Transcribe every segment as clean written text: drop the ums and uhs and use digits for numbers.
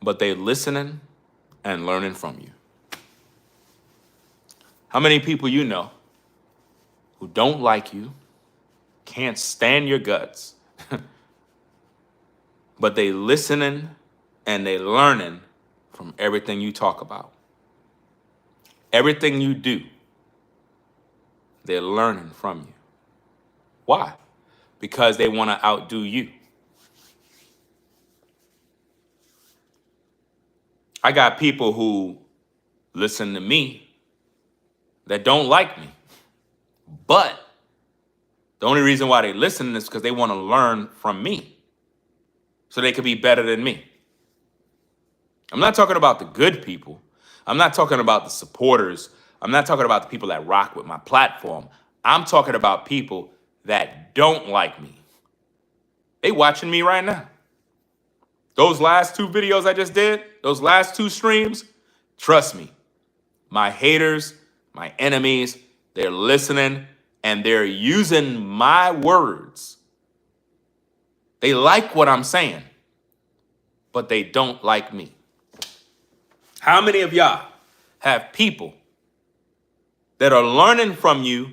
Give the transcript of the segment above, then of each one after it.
but they listening and learning from you. How many people you know who don't like you, can't stand your guts, but they listening and they learning from everything you talk about. Everything you do, they're learning from you. Why? Because they want to outdo you. I got people who listen to me that don't like me, but the only reason why they listen is because they want to learn from me so they could be better than me. I'm not talking about the good people. I'm not talking about the supporters. I'm not talking about the people that rock with my platform. I'm talking about people that don't like me. They watching me right now. Those last 2 videos I just did, those last 2 streams, trust me, my haters, my enemies, they're listening and they're using my words. They like what I'm saying, but they don't like me. How many of y'all have people that are learning from you,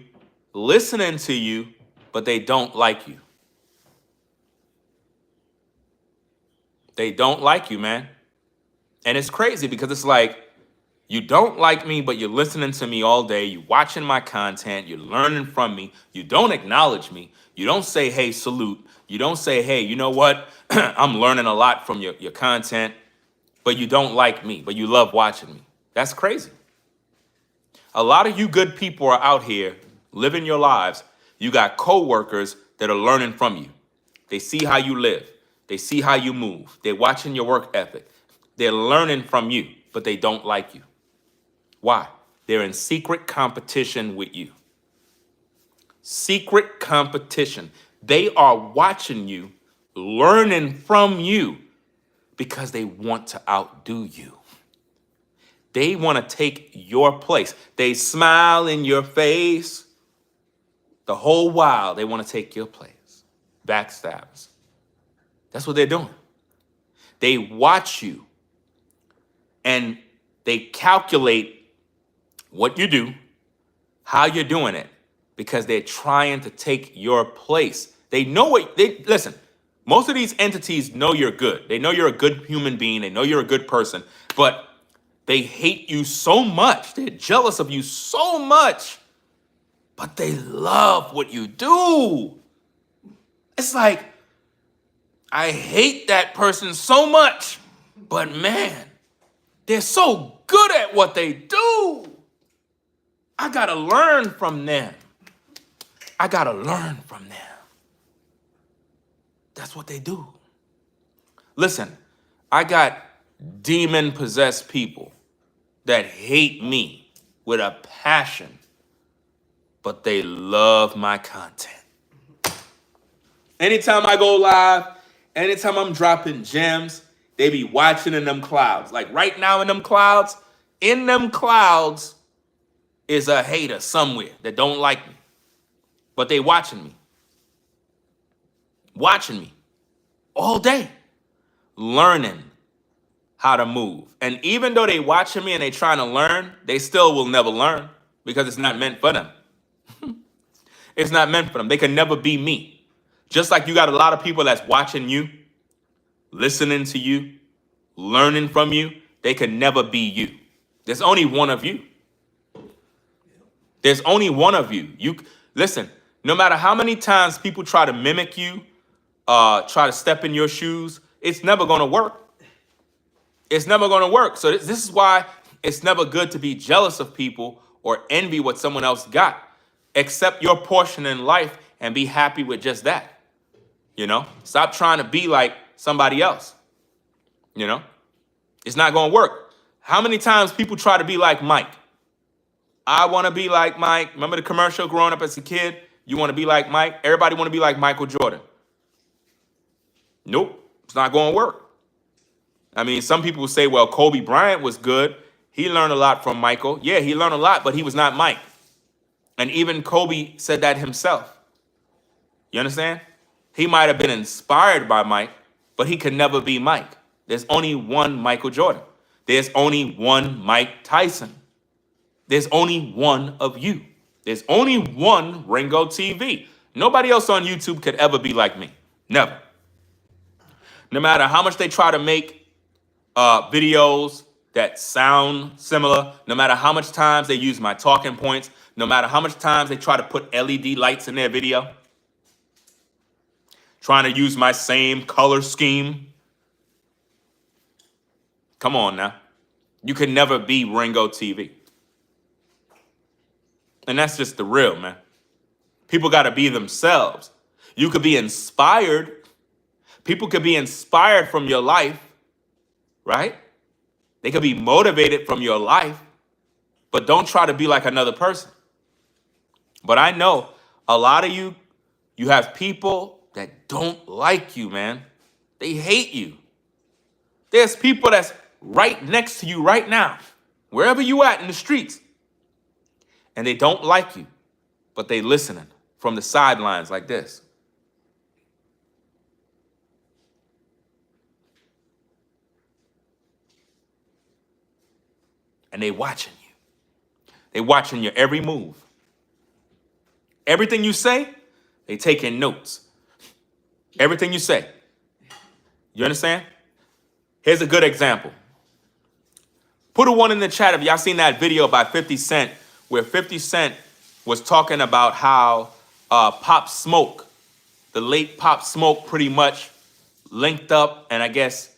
listening to you, but they don't like you? They don't like you, man. And it's crazy because it's like, you don't like me, but you're listening to me all day. You're watching my content. You're learning from me. You don't acknowledge me. You don't say, hey, salute. You don't say, hey, you know what? I'm learning a lot from your content, but you don't like me, but you love watching me. That's crazy. A lot of you good people are out here living your lives. You got coworkers that are learning from you. They see how you live. They see how you move. They're watching your work ethic. They're learning from you, but they don't like you. Why? They're in secret competition with you. Secret competition. They are watching you, learning from you because they want to outdo you. They want to take your place. They smile in your face the whole while. They want to take your place. Backstabbers. That's what they're doing. They watch you and they calculate what you do, how you're doing it, because they're trying to take your place. They know what listen, most of these entities know you're good. They know you're a good human being. They know you're a good person, but they hate you so much. They're jealous of you so much, but they love what you do. It's like, I hate that person so much, but man, they're so good at what they do. I gotta learn from them. I gotta learn from them. That's what they do. Listen, I got demon-possessed people that hate me with a passion, but they love my content. Anytime I go live, anytime I'm dropping gems, they be watching in them clouds. Like right now in them clouds is a hater somewhere that don't like me. But they watching me all day, learning how to move. And even though they watching me and they trying to learn, they still will never learn because it's not meant for them. It's not meant for them. They can never be me. Just like you got a lot of people that's watching you, listening to you, learning from you, they can never be you. There's only one of you. There's only one of you. You listen, no matter how many times people try to mimic you, try to step in your shoes, it's never going to work. It's never going to work. So this is why it's never good to be jealous of people or envy what someone else got. Accept your portion in life and be happy with just that. You know, stop trying to be like somebody else. You know, it's not going to work. How many times people try to be like Mike? I want to be like Mike. Remember the commercial growing up as a kid? You want to be like Mike? Everybody want to be like Michael Jordan. Nope, it's not going to work. I mean, some people say, well, Kobe Bryant was good. He learned a lot from Michael. Yeah, he learned a lot, but he was not Mike. And even Kobe said that himself. You understand? He might have been inspired by Mike, but he could never be Mike. There's only one Michael Jordan. There's only one Mike Tyson. There's only one of you. There's only one Ringo TV. Nobody else on YouTube could ever be like me. Never. No matter how much they try to make videos that sound similar, no matter how much times they use my talking points, no matter how much times they try to put LED lights in their video, trying to use my same color scheme. Come on now. You can never be Ringo TV. And that's just the real, man. People got to be themselves. You could be inspired. People could be inspired from your life, right? They could be motivated from your life, but don't try to be like another person. But I know a lot of you have people that don't like you, man. They hate you. There's people that's right next to you right now, wherever you at in the streets, and they don't like you, but they listening from the sidelines like this. And they watching you. They watching your every move. Everything you say, they taking notes. Everything you say. You understand? Here's a good example. Put a one in the chat if y'all seen that video by 50 Cent, where 50 Cent was talking about how Pop Smoke, the late Pop Smoke, pretty much linked up, and I guess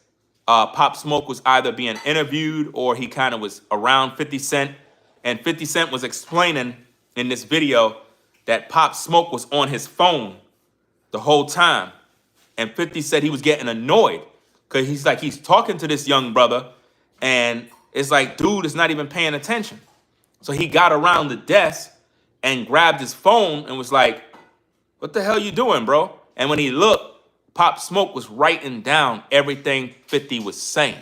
Pop Smoke was either being interviewed or he kind of was around 50 Cent, and 50 Cent was explaining in this video that Pop Smoke was on his phone the whole time, and 50 said he was getting annoyed because he's talking to this young brother, and it's like, dude is not even paying attention. So he got around the desk and grabbed his phone and was like, what the hell you doing, bro? And when he looked, Pop Smoke was writing down everything 50 was saying.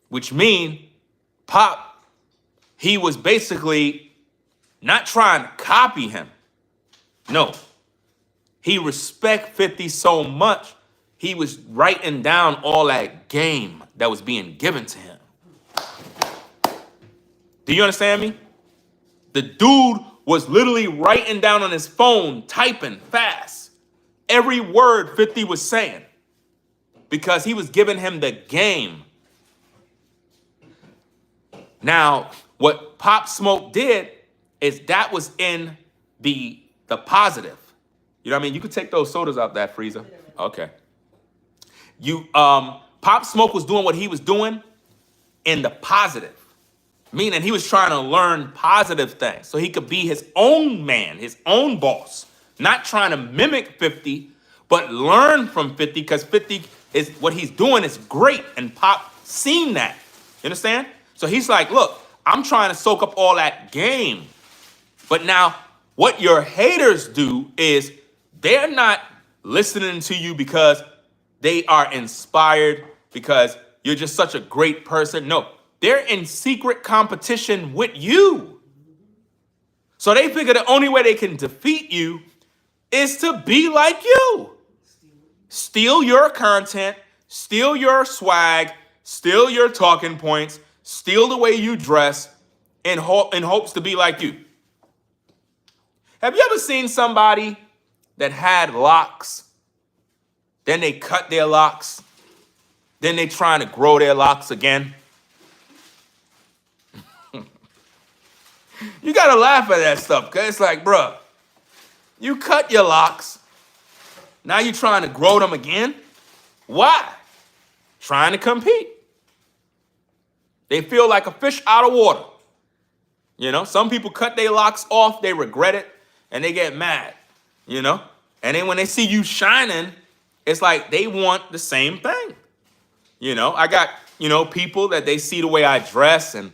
Which means Pop, he was basically not trying to copy him. No. He respect 50 so much, he was writing down all that game that was being given to him. Do you understand me? The dude was literally writing down on his phone, typing fast, every word 50 was saying, because he was giving him the game. Now, what Pop Smoke did is that was in the positive. You know what I mean? You could take those sodas out that freezer. Okay. Pop Smoke was doing what he was doing in the positive. Meaning he was trying to learn positive things so he could be his own man, his own boss. Not trying to mimic 50, but learn from 50, because 50 is what he's doing is great. And Pop seen that. You understand? So he's like, look, I'm trying to soak up all that game. But now what your haters do is they're not listening to you because they are inspired, because you're just such a great person. No. They're in secret competition with you. So they figure the only way they can defeat you is to be like you. Steal your content, steal your swag, steal your talking points, steal the way you dress in hopes to be like you. Have you ever seen somebody that had locks, then they cut their locks, then they trying to grow their locks again? You gotta laugh at that stuff, because it's like, bruh, you cut your locks, now you trying to grow them again? Why? Trying to compete. They feel like a fish out of water. You know, some people cut their locks off, they regret it, and they get mad, you know? And then when they see you shining, it's like they want the same thing. You know, I got, people that they see the way I dress, and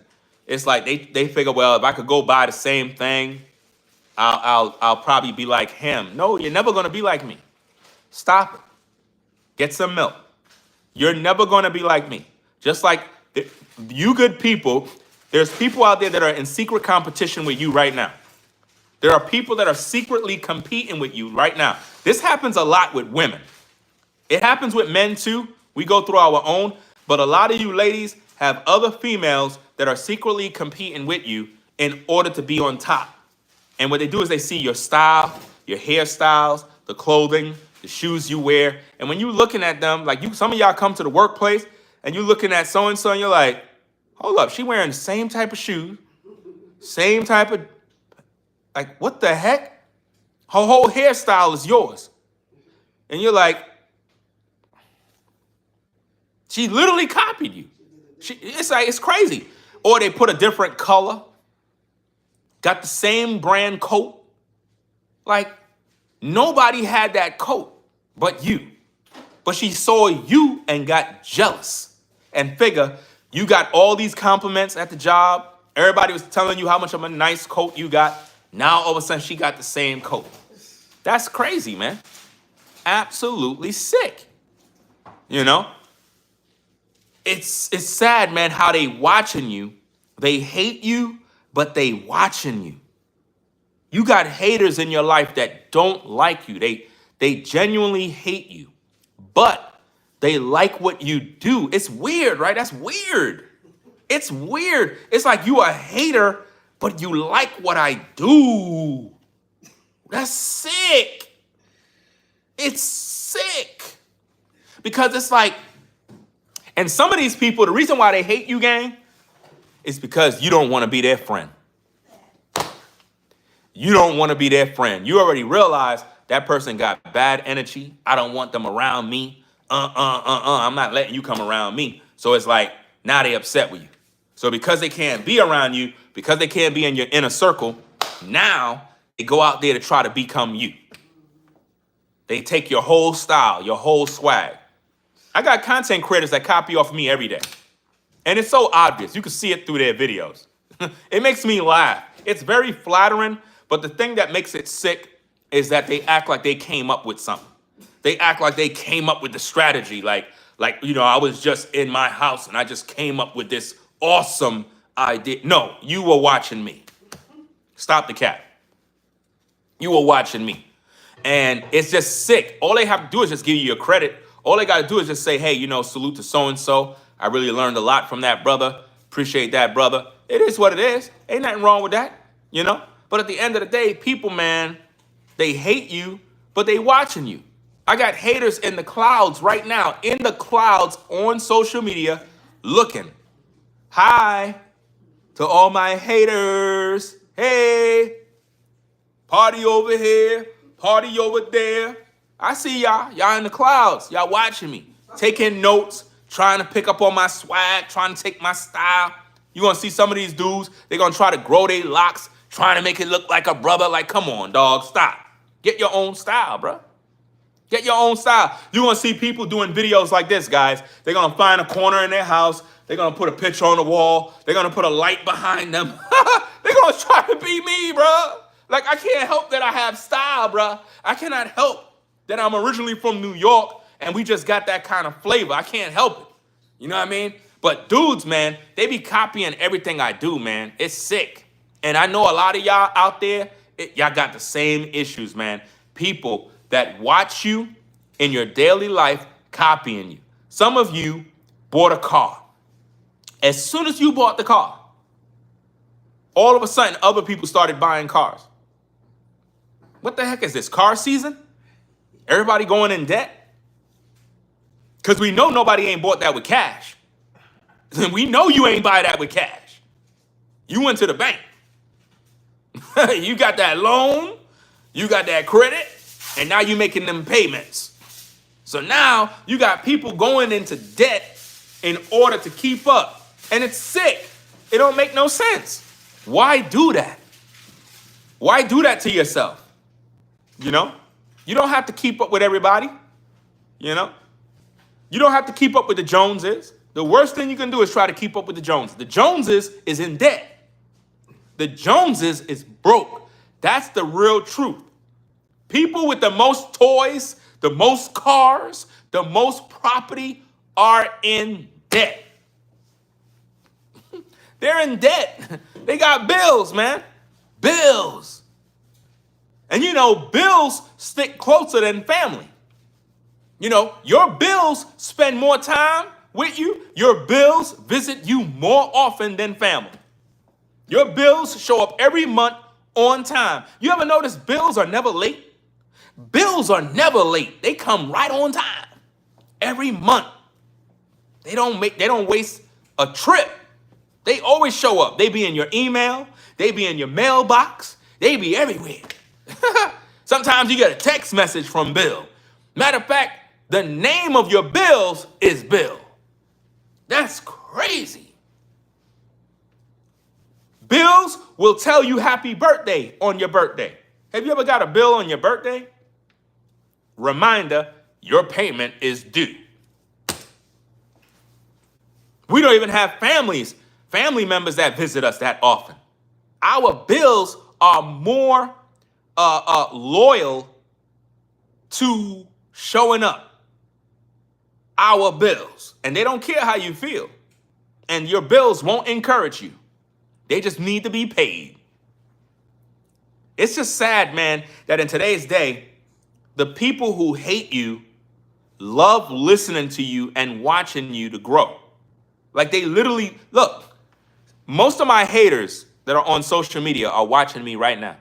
it's like they figure, well, if I could go buy the same thing, I'll probably be like him. No, you're never gonna be like me. Stop it. Get some milk. You're never gonna be like me. Just like you good people, there's people out there that are in secret competition with you right now. There are people that are secretly competing with you right now. This happens a lot with women. It happens with men too. We go through our own, but a lot of you ladies have other females that are secretly competing with you in order to be on top. And what they do is they see your style, your hairstyles, the clothing, the shoes you wear. And when you're looking at them, like some of y'all come to the workplace and you're looking at so-and-so and you're like, hold up, she wearing the same type of shoes, same type of, like, what the heck? Her whole hairstyle is yours. And you're like, she literally copied you. It's like, it's crazy. Or they put a different color, got the same brand coat. Like, nobody had that coat but you. But she saw you and got jealous and figure you got all these compliments at the job. Everybody was telling you how much of a nice coat you got. Now, all of a sudden, she got the same coat. That's crazy, man. Absolutely sick. You know? It's sad, man, how they watching you. They hate you, but they watching you. You got haters in your life that don't like you. They genuinely hate you, but they like what you do. It's weird, right? That's weird. It's weird. It's like you a hater, but you like what I do. That's sick. It's sick. Because it's like, and some of these people, the reason why they hate you, gang, is because you don't want to be their friend. You don't want to be their friend. You already realize that person got bad energy. I don't want them around me. I'm not letting you come around me. So it's like, now they upset with you. So because they can't be around you, because they can't be in your inner circle, now they go out there to try to become you. They take your whole style, your whole swag. I got content creators that copy off me every day. And it's so obvious. You can see it through their videos. It makes me laugh. It's very flattering, but the thing that makes it sick is that they act like they came up with something. They act like they came up with the strategy. Like, I was just in my house and I just came up with this awesome idea. No, you were watching me. Stop the cap. You were watching me. And it's just sick. All they have to do is just give you your credit. All they got to do is just say, hey, salute to so-and-so. I really learned a lot from that brother. Appreciate that, brother. It is what it is. Ain't nothing wrong with that, But at the end of the day, people, man, they hate you, but they watching you. I got haters in the clouds right now, in the clouds on social media, looking. Hi to all my haters. Hey, party over here, party over there. I see y'all. Y'all in the clouds. Y'all watching me. Taking notes, trying to pick up on my swag, trying to take my style. You're going to see some of these dudes, they're going to try to grow their locks, trying to make it look like a brother. Like, come on, dog, stop. Get your own style, bro. Get your own style. You're going to see people doing videos like this, guys. They're going to find a corner in their house. They're going to put a picture on the wall. They're going to put a light behind them. They're going to try to be me, bro. Like, I can't help that I have style, bro. I cannot help that I'm originally from New York and we just got that kind of flavor. I can't help it. You know what I mean? But dudes, man, they be copying everything I do, man. It's sick. And I know a lot of y'all out there, y'all got the same issues, man. People that watch you in your daily life copying you. Some of you bought a car. As soon as you bought the car, all of a sudden other people started buying cars. What the heck is this, car season? Everybody going in debt? Because we know nobody ain't bought that with cash. We know you ain't buy that with cash. You went to the bank. You got that loan, you got that credit, and now you making them payments. So now you got people going into debt in order to keep up. And it's sick. It don't make no sense. Why do that? Why do that to yourself? You don't have to keep up with everybody. You don't have to keep up with the Joneses. The worst thing you can do is try to keep up with the Joneses. The Joneses is in debt. The Joneses is broke. That's the real truth. People with the most toys, the most cars, the most property are in debt. They're in debt. They got bills, man. Bills. And bills stick closer than family. You know, your bills spend more time with you. Your bills visit you more often than family. Your bills show up every month on time. You ever notice bills are never late? Bills are never late. They come right on time. Every month. They don't waste a trip. They always show up. They be in your email, they be in your mailbox, they be everywhere. Sometimes you get a text message from Bill. Matter of fact, the name of your bills is Bill. That's crazy. Bills will tell you happy birthday on your birthday. Have you ever got a bill on your birthday? Reminder, your payment is due. We don't even have family members that visit us that often. Our bills are more loyal to showing up. Our bills. And they don't care how you feel. And your bills won't encourage you. They just need to be paid. It's just sad, man, that in today's day, the people who hate you love listening to you and watching you to grow. Like they literally, look, most of my haters that are on social media are watching me right now.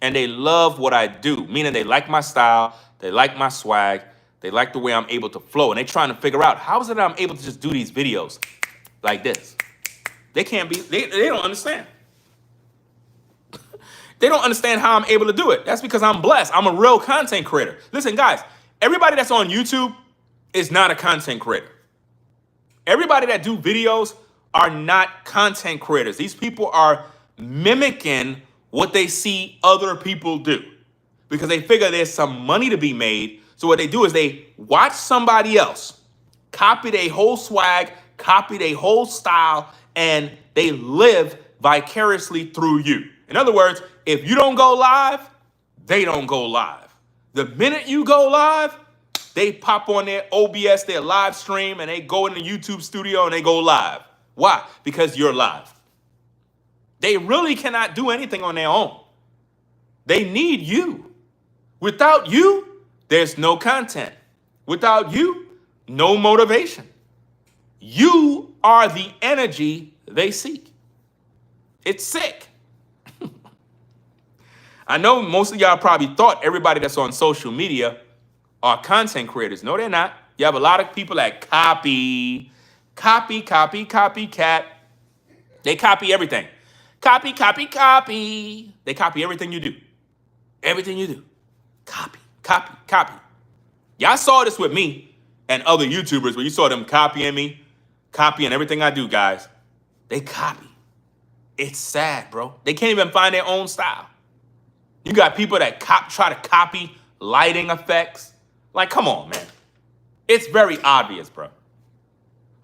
And they love what I do, meaning they like my style, they like my swag, they like the way I'm able to flow. And they're trying to figure out, how is it that I'm able to just do these videos like this? They don't understand. They don't understand how I'm able to do it. That's because I'm blessed. I'm a real content creator. Listen, guys, everybody that's on YouTube is not a content creator. Everybody that do videos are not content creators. These people are mimicking what they see other people do because they figure there's some money to be made. So what they do is they watch somebody else, copy their whole swag, copy their whole style, and they live vicariously through you. In other words, if you don't go live, they don't go live. The minute you go live, they pop on their OBS, their live stream, and they go in the YouTube studio and they go live. Why? Because you're live. They really cannot do anything on their own. They need you. Without you, there's no content. Without you, no motivation. You are the energy they seek. It's sick. I know most of y'all probably thought everybody that's on social media are content creators. No, they're not. You have a lot of people that copycat. They copy everything. Copy. They copy everything you do. Everything you do. Copy. Y'all saw this with me and other YouTubers where you saw them copying me, copying everything I do, guys. They copy. It's sad, bro. They can't even find their own style. You got people that try to copy lighting effects. Like, come on, man. It's very obvious, bro.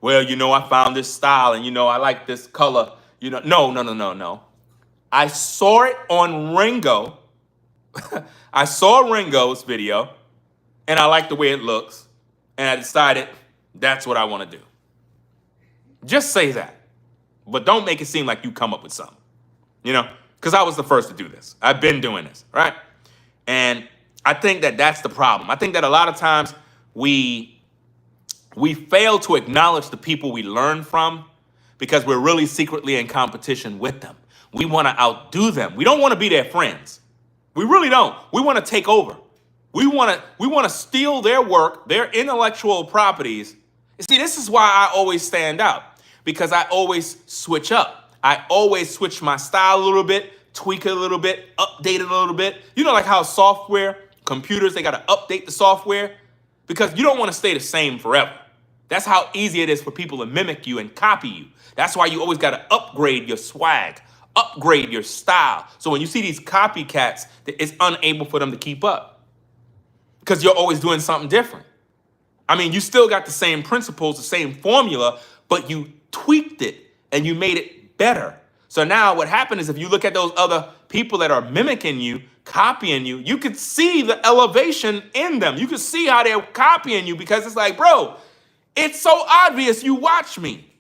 Well, I found this style and, I like this color. No. I saw it on Ringo. I saw Ringo's video and I like the way it looks. And I decided that's what I want to do. Just say that. But don't make it seem like you come up with something, because I was the first to do this. I've been doing this, right? And I think that that's the problem. I think that a lot of times we fail to acknowledge the people we learn from because we're really secretly in competition with them. We want to outdo them. We don't want to be their friends. We really don't. We want to take over. We want to steal their work, their intellectual properties. You see, this is why I always stand out, because I always switch up. I always switch my style a little bit, tweak it a little bit, update it a little bit. Like how computers, they got to update the software because you don't want to stay the same forever. That's how easy it is for people to mimic you and copy you. That's why you always got to upgrade your swag, upgrade your style. So when you see these copycats, it's unable for them to keep up because you're always doing something different. I mean, you still got the same principles, the same formula, but you tweaked it and you made it better. So now what happened is if you look at those other people that are mimicking you, copying you, you could see the elevation in them. You could see how they're copying you because it's like, bro, it's so obvious you watch me.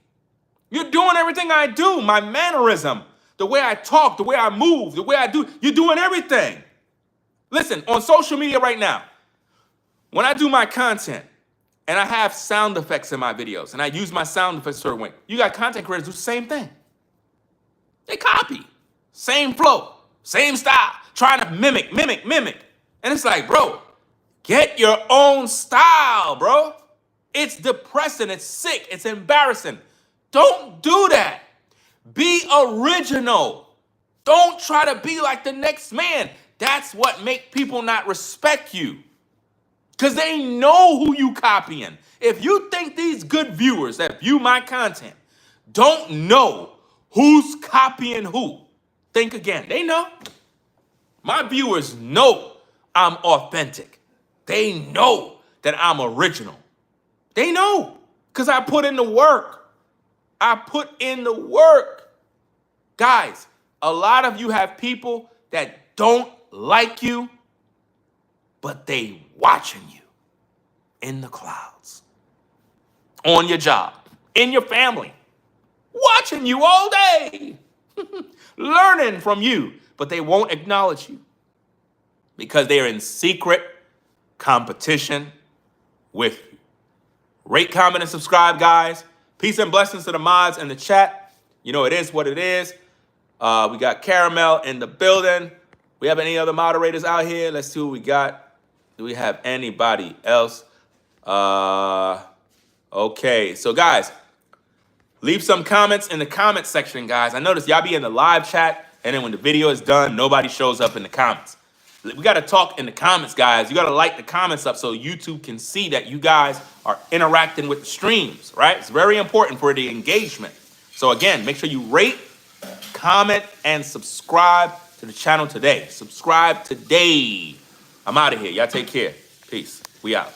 You're doing everything I do, my mannerism, the way I talk, the way I move, the way I do. You're doing everything. Listen, on social media right now, When I do my content and I have sound effects in my videos and I use my sound effects a certain way, you got content creators do the same thing. They copy. Same flow, same style, trying to mimic. And it's like, bro, get your own style, bro. It's depressing, it's sick, it's embarrassing. Don't do that. Be original. Don't try to be like the next man. That's what make people not respect you. Because they know who you copying. If you think these good viewers that view my content don't know who's copying who, think again. They know. My viewers know I'm authentic. They know that I'm original. They know. Because I put in the work. I put in the work. Guys, a lot of you have people that don't like you, but they watching you in the clouds, on your job, in your family, watching you all day, learning from you, but they won't acknowledge you because they're in secret competition with you. Rate, comment, and subscribe, guys. Peace and blessings to the mods in the chat. You know, it is what it is. We got Caramel in the building. We have any other moderators out here? Let's see what we got. Do we have anybody else? Okay, so guys, leave some comments in the comment section, guys. I noticed y'all be in the live chat, and then when the video is done, nobody shows up in the comments. We got to talk in the comments, guys. You got to like the comments up so YouTube can see that you guys are interacting with the streams, right? It's very important for the engagement. So again, make sure you rate, comment, and subscribe to the channel today. Subscribe today. I'm out of here. Y'all take care. Peace. We out.